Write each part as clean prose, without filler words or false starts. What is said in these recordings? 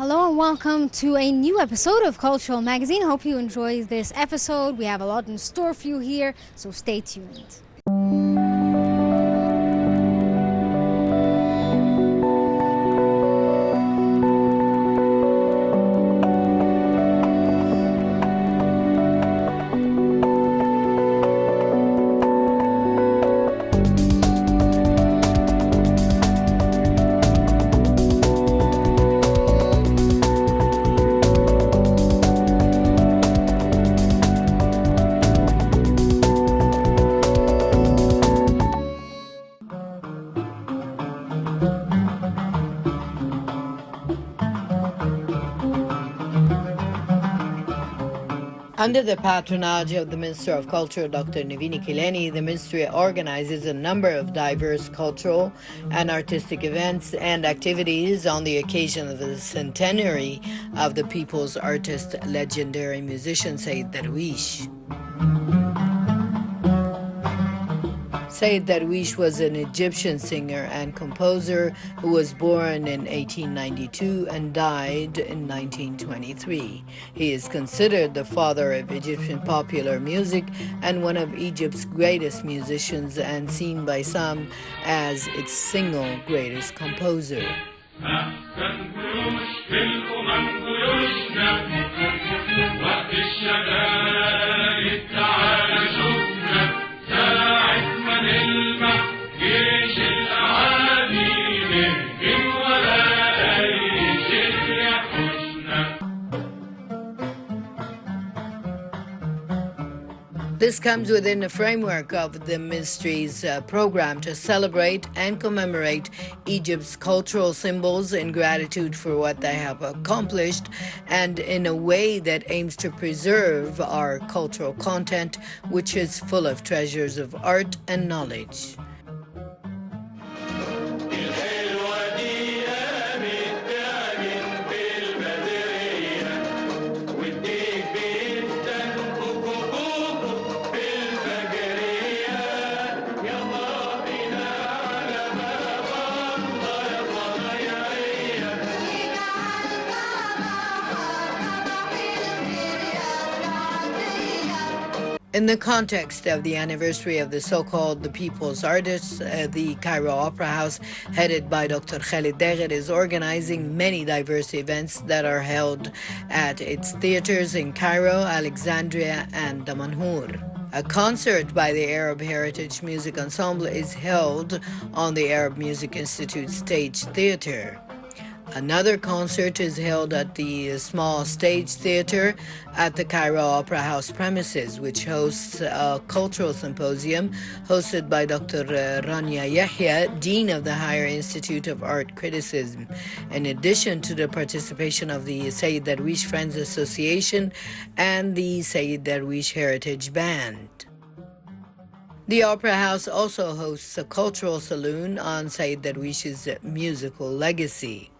Hello and welcome to a new episode of Cultural Magazine. Hope you enjoy this episode. We have a lot in store for you here, so stay tuned. Under the patronage of the Minister of Culture, Dr. Navini Kileni, the ministry organizes a number of diverse cultural and artistic events and activities on the occasion of the centenary of the people's artist, legendary musician Sayyid Darwish. Sayyid Darwish was an Egyptian singer and composer who was born in 1892 and died in 1923. He is considered the father of Egyptian popular music and one of Egypt's greatest musicians, and seen by some as its single greatest composer. This comes within the framework of the ministry's program to celebrate and commemorate Egypt's cultural symbols in gratitude for what they have accomplished, and in a way that aims to preserve our cultural content, which is full of treasures of art and knowledge. In the context of the anniversary of the so-called The People's Artists, the Cairo Opera House, headed by Dr. Khalid Degher, is organizing many diverse events that are held at its theaters in Cairo, Alexandria, and Damanhur. A concert by the Arab Heritage Music Ensemble is held on the Arab Music Institute Stage Theater. Another concert is held at the Small Stage Theater at the Cairo Opera House premises, which hosts a cultural symposium hosted by Dr. Rania Yahya, Dean of the Higher Institute of Art Criticism, in addition to the participation of the Sayyid Darwish Friends Association and the Sayyid Darwish Heritage Band. The Opera House also hosts a cultural saloon on Sayyid Darwish's musical legacy.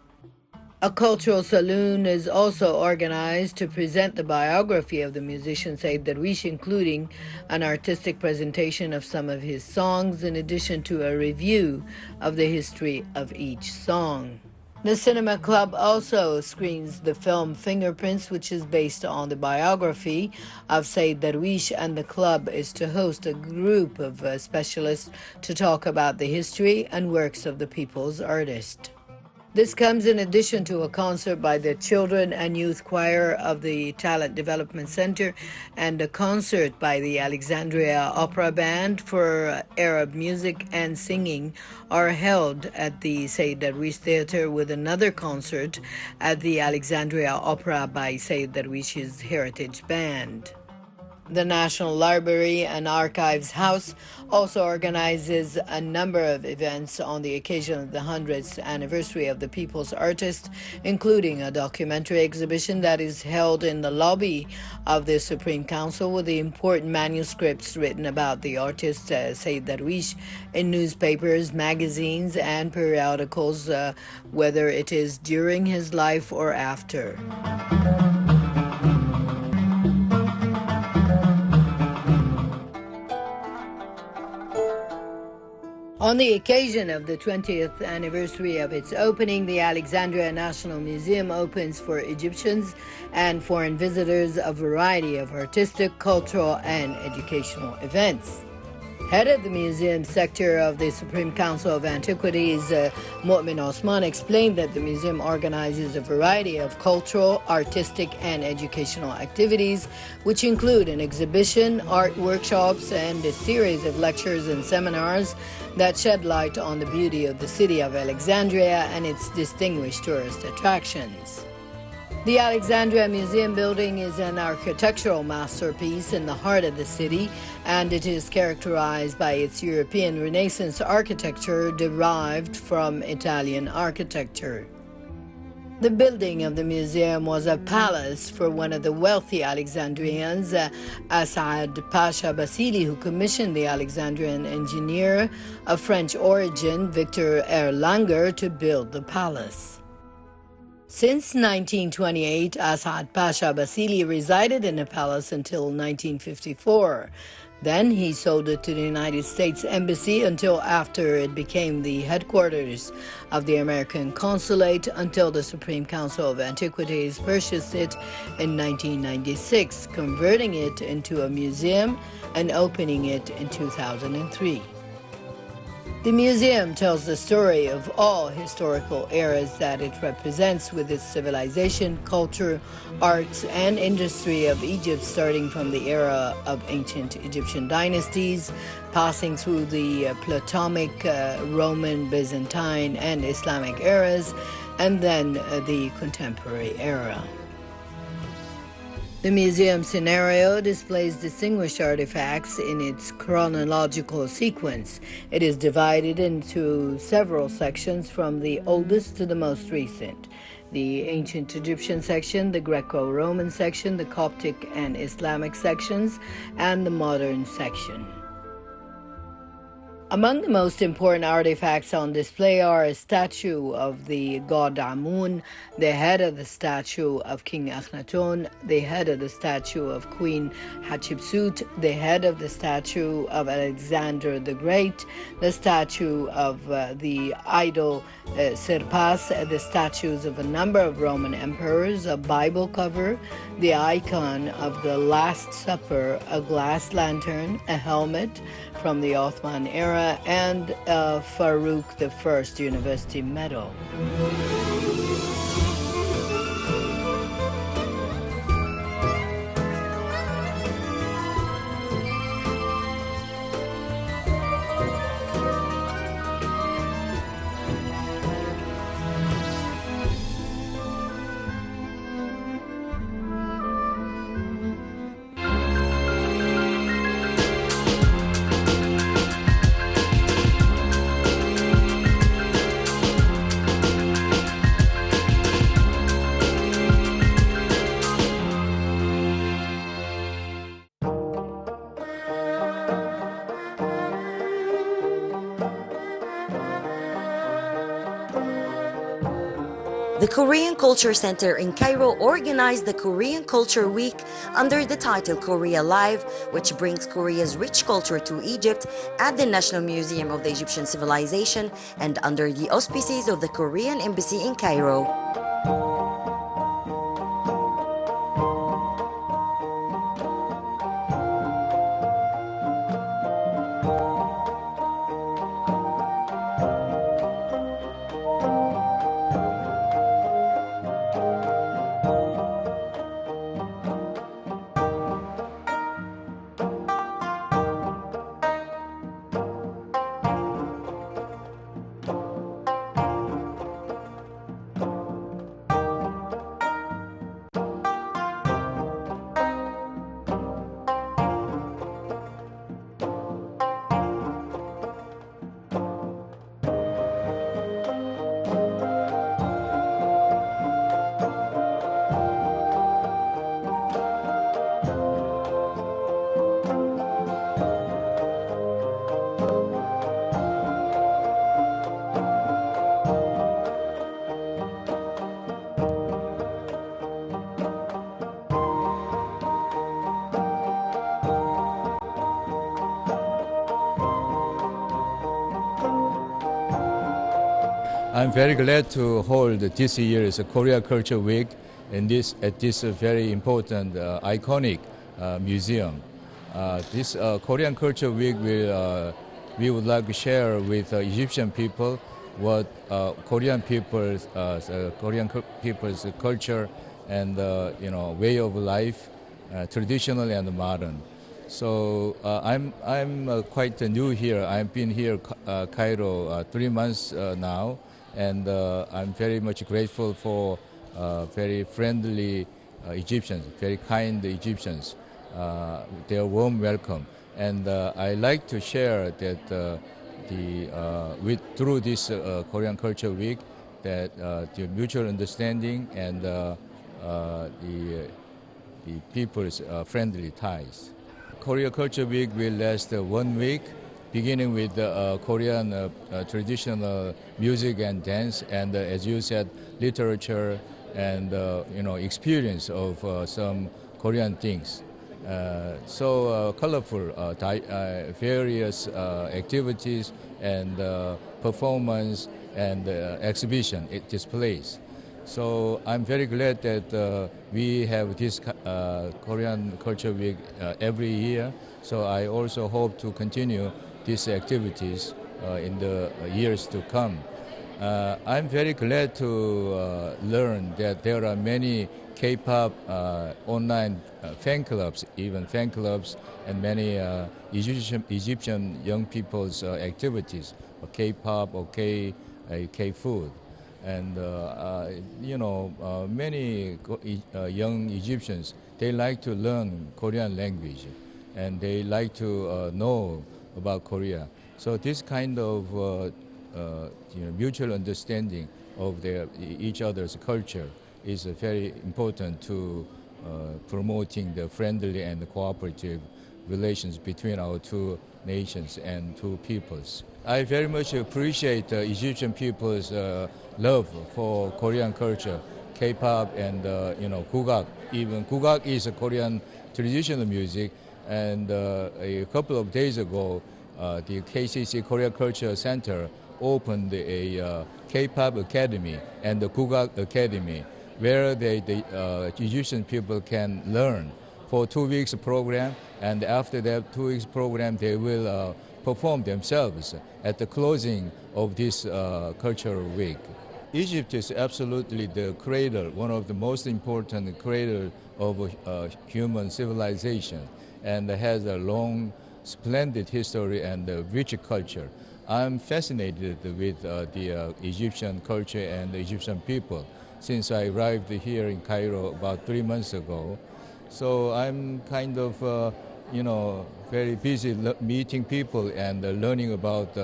A cultural saloon is also organized to present the biography of the musician Sayyid Darwish, including an artistic presentation of some of his songs, in addition to a review of the history of each song. The Cinema Club also screens the film Fingerprints, which is based on the biography of Sayyid Darwish, and the club is to host a group of specialists to talk about the history and works of the people's artist. This comes in addition to a concert by the Children and Youth Choir of the Talent Development Center and a concert by the Alexandria Opera Band for Arab music and singing are held at the Sayyid Darwish Theater, with another concert at the Alexandria Opera by Sayyid Darwish's Heritage Band. The National Library and Archives House also organizes a number of events on the occasion of the 100th anniversary of the People's Artist, including a documentary exhibition that is held in the lobby of the Supreme Council with the important manuscripts written about the artist Sayyid Darwish in newspapers, magazines, and periodicals, whether it is during his life or after. On the occasion of the 20th anniversary of its opening, the Alexandria National Museum opens for Egyptians and foreign visitors a variety of artistic, cultural, and educational events. Head of the museum sector of the Supreme Council of Antiquities, Mu'min Osman, explained that the museum organizes a variety of cultural, artistic, and educational activities, which include an exhibition, art workshops, and a series of lectures and seminars that shed light on the beauty of the city of Alexandria and its distinguished tourist attractions. The Alexandria Museum building is an architectural masterpiece in the heart of the city, and it is characterized by its European Renaissance architecture derived from Italian architecture. The building of the museum was a palace for one of the wealthy Alexandrians, As'ad Pasha Basili, who commissioned the Alexandrian engineer of French origin, Victor Erlanger, to build the palace. Since 1928, As'ad Pasha Basili resided in the palace until 1954. Then he sold it to the United States Embassy until after it became the headquarters of the American Consulate, until the Supreme Council of Antiquities purchased it in 1996, converting it into a museum and opening it in 2003. The museum tells the story of all historical eras that it represents, with its civilization, culture, arts, and industry of Egypt, starting from the era of ancient Egyptian dynasties, passing through the Ptolemaic, Roman, Byzantine, and Islamic eras, and then the contemporary era. The museum scenario displays distinguished artifacts in its chronological sequence. It is divided into several sections, from the oldest to the most recent: the ancient Egyptian section, the Greco-Roman section, the Coptic and Islamic sections, and the modern section. Among the most important artifacts on display are a statue of the god Amun, the head of the statue of King Akhenaton, the head of the statue of Queen Hatshepsut, the head of the statue of Alexander the Great, the statue of the idol Serpas, the statues of a number of Roman emperors, a Bible cover, the icon of the Last Supper, a glass lantern, a helmet from the Ottoman era, and a Farouk I University Medal. The Korean Culture Center in Cairo organized the Korean Culture Week under the title Korea Live, which brings Korea's rich culture to Egypt at the National Museum of the Egyptian Civilization and under the auspices of the Korean Embassy in Cairo. I'm very glad to hold this year's Korea Culture Week at this very important, iconic museum. This Korean Culture Week we would like to share with Egyptian people what Korean people's culture and way of life, traditional and modern. So I'm quite new here. I've been here Cairo 3 months now, and I'm very much grateful for very friendly Egyptians, very kind Egyptians. Their warm welcome, and I like to share that through this Korean Culture Week that the mutual understanding and the people's friendly ties. Korea Culture Week will last 1 week, beginning with Korean traditional music and dance, and as you said, literature and experience of some Korean things. So colorful, various activities and performance and exhibition displays. So I'm very glad that we have this Korean Culture Week every year. So I also hope to continue these activities in the years to come. I'm very glad to learn that there are many K-pop online fan clubs, and many Egyptian young people's activities, or K-pop or K-food. And many young Egyptians, they like to learn Korean language, and they like to know about Korea. So this kind of mutual understanding of each other's culture is very important to promoting the friendly and cooperative relations between our two nations and two peoples. I very much appreciate Egyptian people's love for Korean culture, K-pop and Gugak. Even Gugak is a Korean traditional music, and a couple of days ago, the KCC Korea Culture Center opened a K-pop academy and the Gugak Academy, where the Egyptian people can learn for 2 weeks program, and after that 2 weeks program, they will perform themselves at the closing of this cultural week. Egypt is absolutely the cradle, one of the most important cradle of human civilization, and has a long, splendid history and a rich culture. I'm fascinated with the Egyptian culture and the Egyptian people since I arrived here in Cairo about 3 months ago. So I'm kind of, very busy meeting people and learning about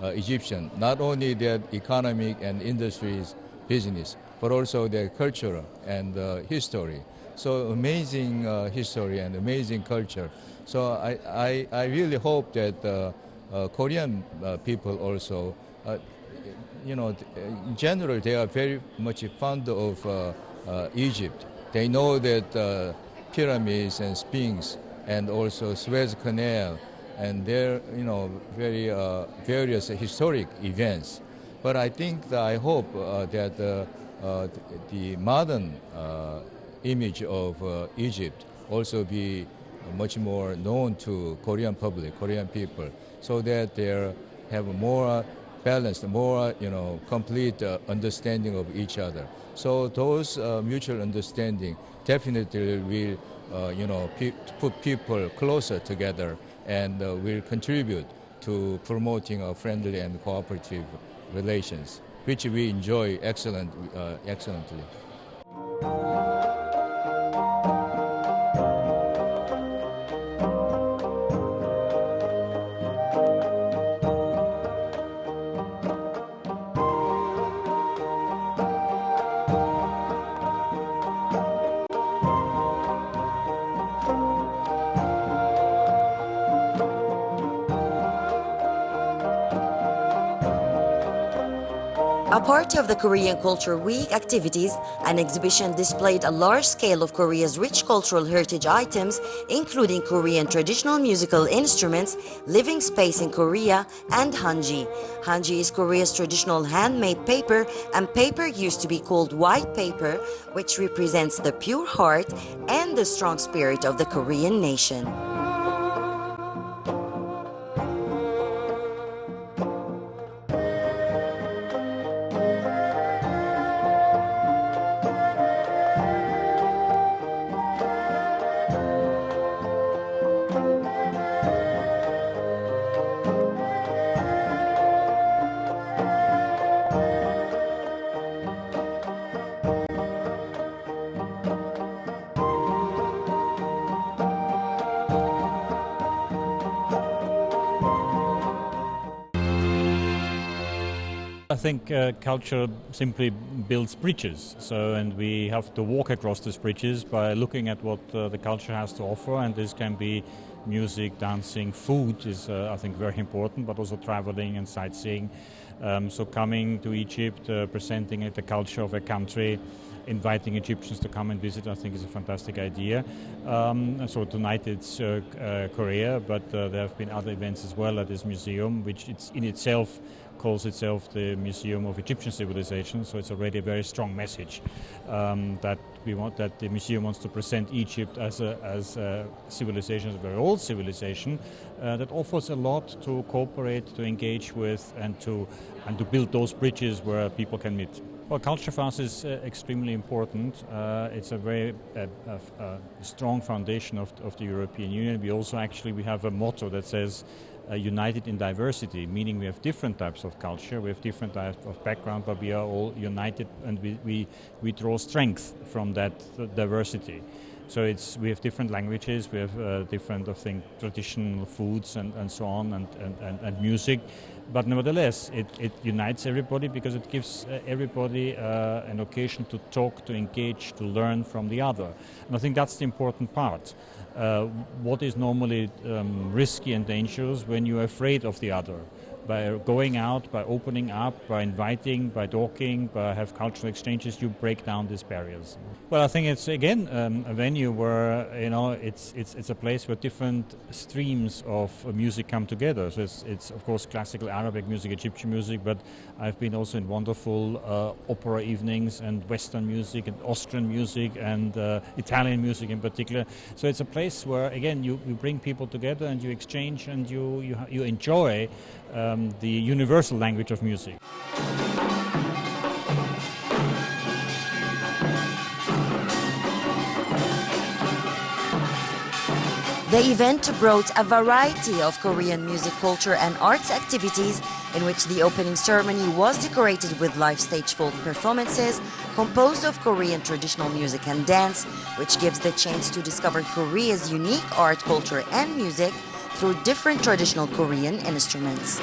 Egyptian, not only their economic and industries, business, but also their culture and history. So amazing history and amazing culture. So I really hope that Korean people also, in general, they are very much fond of Egypt. They know that pyramids and Sphinx and also Suez Canal and their, very various historic events. But I think I hope that the modern image of Egypt also be much more known to Korean public, Korean people, so that they have a more balanced, more complete understanding of each other. So those mutual understanding definitely will put people closer together and will contribute to promoting a friendly and cooperative relations, which we enjoy excellently. A part of the Korean Culture Week activities, an exhibition displayed a large scale of Korea's rich cultural heritage items, including Korean traditional musical instruments, living space in Korea, and hanji. Hanji is Korea's traditional handmade paper, and paper used to be called white paper, which represents the pure heart and the strong spirit of the Korean nation. I think culture simply builds bridges, and we have to walk across these bridges by looking at what the culture has to offer, and this can be music, dancing, food is I think very important, but also traveling and sightseeing. So coming to Egypt, presenting the culture of a country, inviting Egyptians to come and visit, I think is a fantastic idea. And so tonight it's Korea, but there have been other events as well at this museum, which it's in itself calls itself the Museum of Egyptian Civilization. So it's already a very strong message that the museum wants to present Egypt as a civilization, as a very old civilization that offers a lot to cooperate, to engage with, and to build those bridges where people can meet. Well, culture for us is extremely important. It's a very strong foundation of the European Union. We have a motto that says united in diversity, meaning we have different types of culture, we have different types of background, but we are all united, and we draw strength from that diversity. So we have different languages, we have different, I think, traditional foods and so on, and music. But nevertheless, it unites everybody because it gives everybody an occasion to talk, to engage, to learn from the other. And I think that's the important part. What is normally risky and dangerous when you're afraid of the other. By going out, by opening up, by inviting, by talking, by have cultural exchanges, you break down these barriers. Well, I think it's again a venue where it's a place where different streams of music come together. So it's of course classical Arabic music, Egyptian music, but I've been also in wonderful opera evenings and Western music and Austrian music and Italian music in particular. So it's a place where again you bring people together and you exchange and you enjoy the universal language of music. The event brought a variety of Korean music, culture and arts activities, in which the opening ceremony was decorated with live stage folk performances composed of Korean traditional music and dance, which gives the chance to discover Korea's unique art, culture and music through different traditional Korean instruments.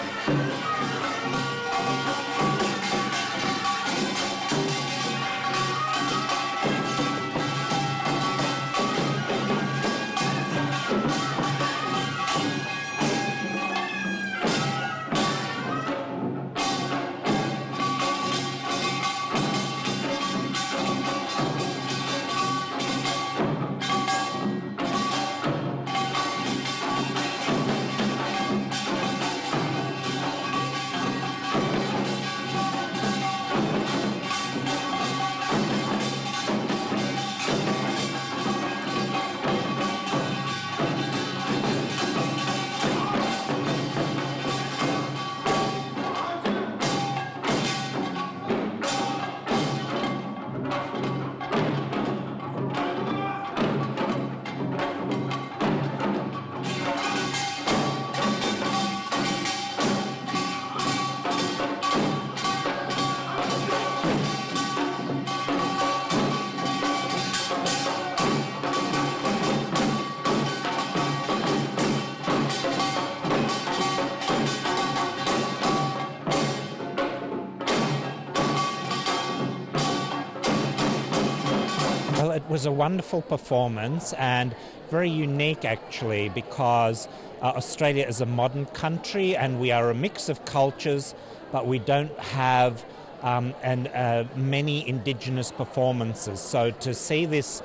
Well, it was a wonderful performance and very unique actually, because Australia is a modern country and we are a mix of cultures, but we don't have and many indigenous performances. So to see this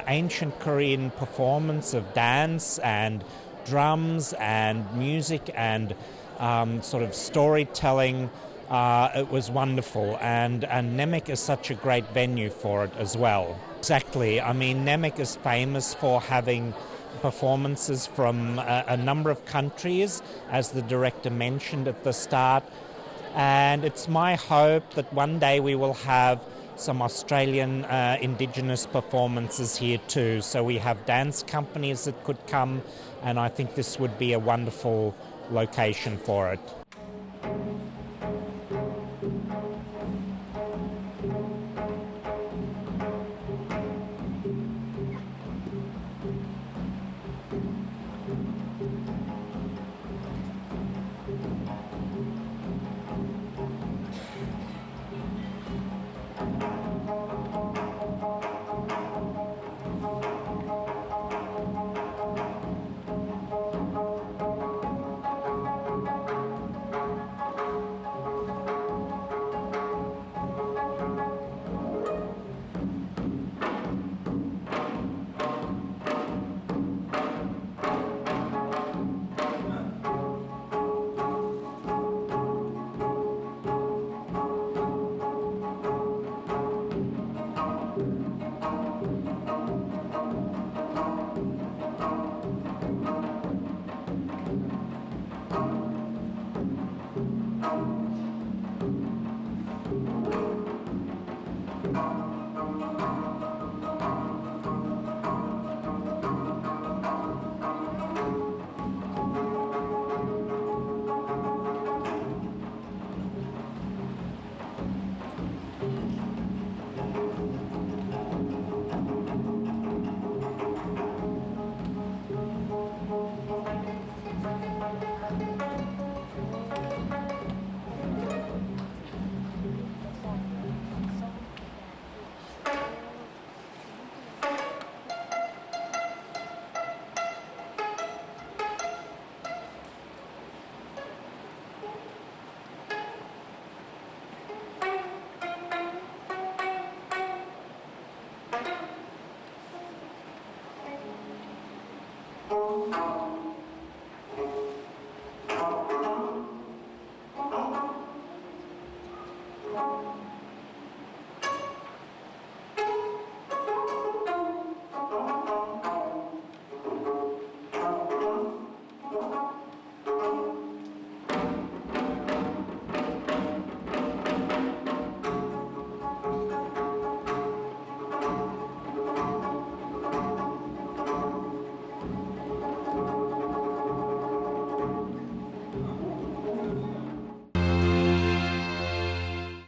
ancient Korean performance of dance and drums and music and sort of storytelling, it was wonderful. And Nemik is such a great venue for it as well. Exactly. I mean, Nemik is famous for having performances from a number of countries, as the director mentioned at the start. And it's my hope that one day we will have some Australian Indigenous performances here too. So we have dance companies that could come, and I think this would be a wonderful location for it.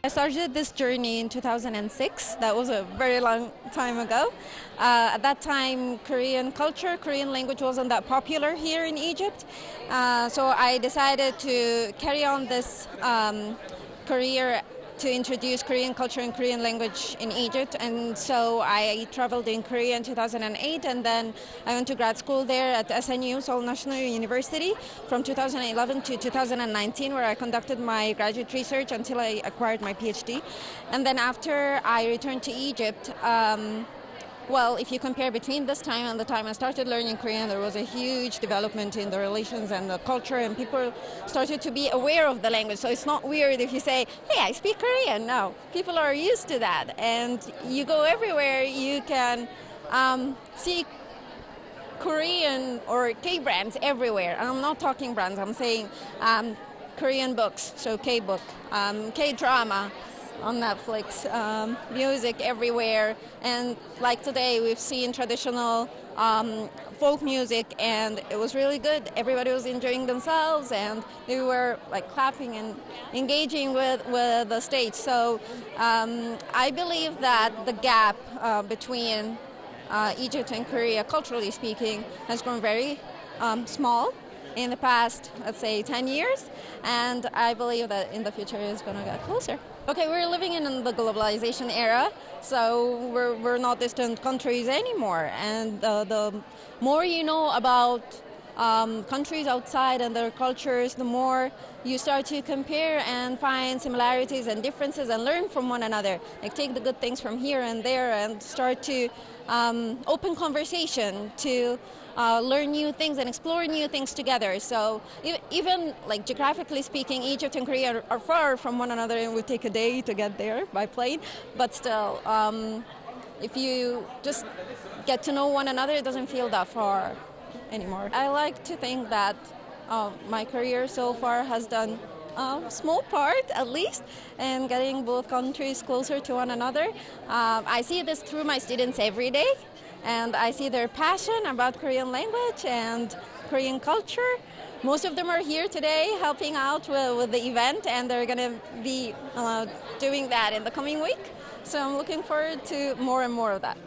I started this journey in 2006. That was a very long time ago. At that time, Korean culture, Korean language wasn't that popular here in Egypt. So I decided to carry on this career to introduce Korean culture and Korean language in Egypt. And so I traveled in Korea in 2008, and then I went to grad school there at SNU, Seoul National University, from 2011 to 2019, where I conducted my graduate research until I acquired my PhD. And then after I returned to Egypt, well, if you compare between this time and the time I started learning Korean, there was a huge development in the relations and the culture, and people started to be aware of the language. So it's not weird if you say, hey, I speak Korean. No, people are used to that. And you go everywhere, you can see Korean or K-brands everywhere. And I'm not talking brands, I'm saying Korean books, so K-book, K-drama on Netflix, music everywhere, and like today we've seen traditional folk music, and it was really good. Everybody was enjoying themselves, and they were like clapping and engaging with the stage. So I believe that the gap between Egypt and Korea, culturally speaking, has grown very small in the past, let's say, 10 years, and I believe that in the future it's going to get closer. Okay, we're living in the globalization era, so we're not distant countries anymore, and the more you know about countries outside and their cultures, the more you start to compare and find similarities and differences and learn from one another. Like take the good things from here and there and start to open conversation to learn new things and explore new things together. So even like geographically speaking, Egypt and Korea are far from one another, and it would take a day to get there by plane. But still, if you just get to know one another, it doesn't feel that far anymore. I like to think that my career so far has done a small part, at least, in getting both countries closer to one another. I see this through my students every day, and I see their passion about Korean language and Korean culture. Most of them are here today helping out with the event, and they're going to be doing that in the coming week. So I'm looking forward to more and more of that.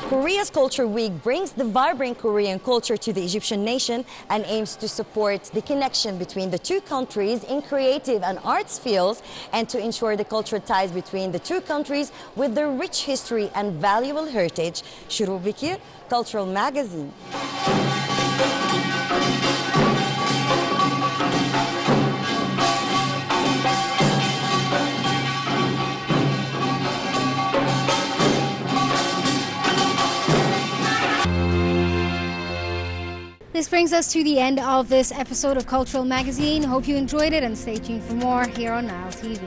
Korea's Culture Week brings the vibrant Korean culture to the Egyptian nation and aims to support the connection between the two countries in creative and arts fields and to ensure the cultural ties between the two countries with their rich history and valuable heritage. Shuru Bikir, Cultural Magazine. This brings us to the end of this episode of Cultural Magazine. Hope you enjoyed it and stay tuned for more here on Nile TV.